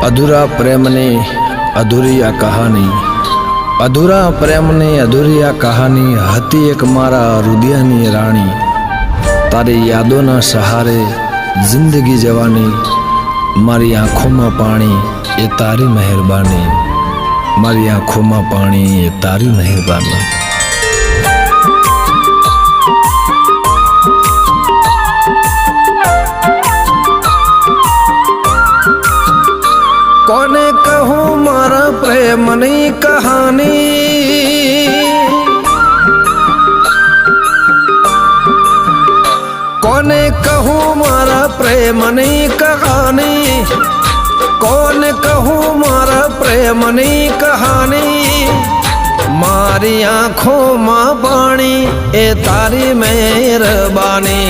अधूरा प्रेमनी अधूरी आ कहानी, अधूरा प्रेमनी अधूरी आ कहानी हती एक मारा हृदयनी राणी। तारी यादों सहारे जिंदगी जवानी, मारी आँखों में पानी ये तारी मेहरबानी, मारी आँखों में पानी ये तारी मेहरबानी। कोने कहूँ मारा प्रेमनी कहानी, कोने कहूँ मारा प्रेमनी कहानी, कौन कहूँ मारा प्रेमनी कहानी। मारी आँखों में पानी ए तारी मेहरबानी।